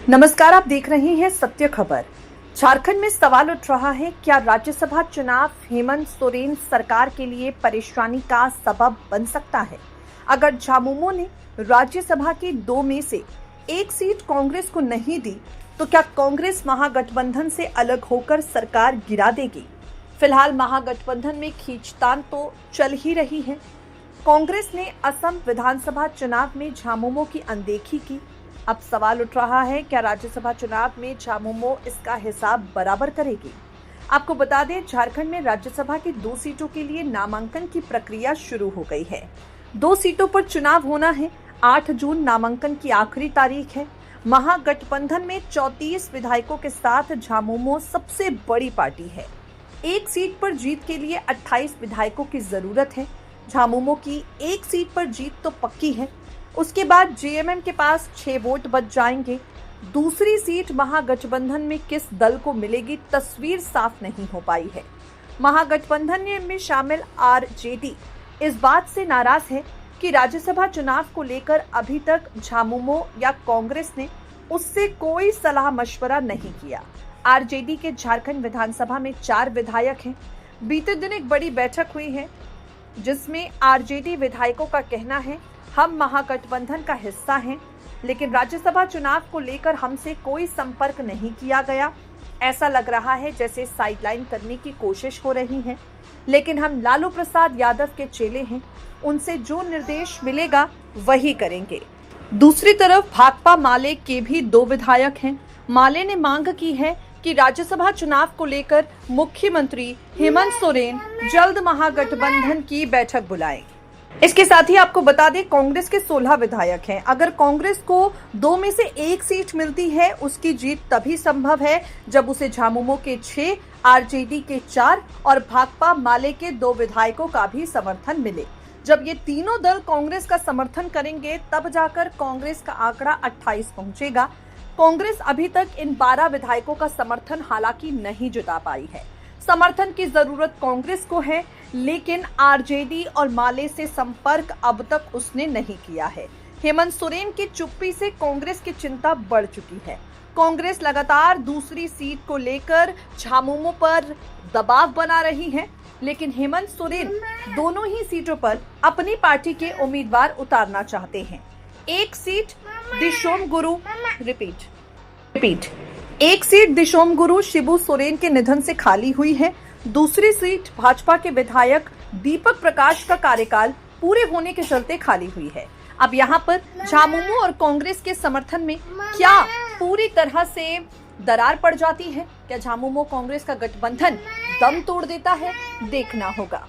नमस्कार, आप देख रहे हैं सत्य खबर। झारखंड में सवाल उठ रहा है, क्या राज्यसभा चुनाव हेमंत सोरेन सरकार के लिए परेशानी का सबब बन सकता है? अगर झामुमो ने राज्यसभा की 2 में से 1 सीट कांग्रेस को नहीं दी, तो क्या कांग्रेस महागठबंधन से अलग होकर सरकार गिरा देगी? फिलहाल महागठबंधन में खींचतान तो चल ही रही है। कांग्रेस ने असम विधानसभा चुनाव में झामुमो की अनदेखी की। अब सवाल उठ रहा है, क्या राज्यसभा चुनाव में झामुमो इसका हिसाब बराबर करेगी? आपको बता दें, झारखंड में राज्यसभा की 2 सीटों के लिए नामांकन की प्रक्रिया शुरू हो गई है। 2 सीटों पर चुनाव होना है। 8 जून नामांकन की आखिरी तारीख है। महागठबंधन में 34 विधायकों के साथ झामुमो सबसे बड़ी पार्टी है। 1 सीट पर जीत के लिए 28 विधायकों की जरूरत है। झामुमो की 1 सीट पर जीत तो पक्की है। उसके बाद जेएमएम के पास 6 वोट बच जाएंगे। दूसरी सीट महागठबंधन में किस दल को मिलेगी, तस्वीर साफ नहीं हो पाई है। महागठबंधन में शामिल आरजेडी इस बात से नाराज है कि राज्यसभा चुनाव को लेकर अभी तक झामुमो या कांग्रेस ने उससे कोई सलाह मशवरा नहीं किया। आरजेडी के झारखंड विधानसभा में 4 विधायक हैं। बीते दिन एक बड़ी बैठक हुई है, जिसमें आरजेडी विधायकों का कहना है, हम महागठबंधन का हिस्सा हैं, लेकिन राज्यसभा चुनाव को लेकर हमसे कोई संपर्क नहीं किया गया। ऐसा लग रहा है जैसे साइडलाइन करने की कोशिश हो रही है, लेकिन हम लालू प्रसाद यादव के चेले हैं, उनसे जो निर्देश मिलेगा वही करेंगे। दूसरी तरफ भाकपा माले के भी 2 विधायक हैं। माले ने मांग की है कि राज्यसभा चुनाव को लेकर मुख्यमंत्री हेमंत सोरेन जल्द महागठबंधन की बैठक बुलाएं। इसके साथ ही आपको बता दें, कांग्रेस के 16 विधायक हैं। अगर कांग्रेस को 2 में से 1 सीट मिलती है, उसकी जीत तभी संभव है जब उसे झामुमो के 6, आरजेडी के 4 और भाकपा माले के 2 विधायकों का भी समर्थन मिले। जब ये तीनों दल कांग्रेस का समर्थन करेंगे, तब जाकर कांग्रेस का आंकड़ा 28 पहुंचेगा। कांग्रेस अभी तक इन 12 विधायकों का समर्थन हालांकि नहीं जुटा पाई है। समर्थन की जरूरत कांग्रेस को है, लेकिन आरजेडी और माले से संपर्क अब तक उसने नहीं किया है। हेमंत सोरेन की चुप्पी से कांग्रेस की चिंता बढ़ चुकी है। कांग्रेस लगातार दूसरी सीट को लेकर झामुमो पर दबाव बना रही है, लेकिन हेमंत सोरेन दोनों ही सीटों पर अपनी पार्टी के उम्मीदवार उतारना चाहते हैं। 1 सीट दिशोम गुरु एक सीट दिशोम गुरु शिबू सोरेन के निधन से खाली हुई है। दूसरी सीट भाजपा के विधायक दीपक प्रकाश का कार्यकाल पूरे होने के चलते खाली हुई है। अब यहाँ पर झामुमो और कांग्रेस के समर्थन में क्या पूरी तरह से दरार पड़ जाती है? क्या झामुमो कांग्रेस का गठबंधन दम तोड़ देता है? देखना होगा।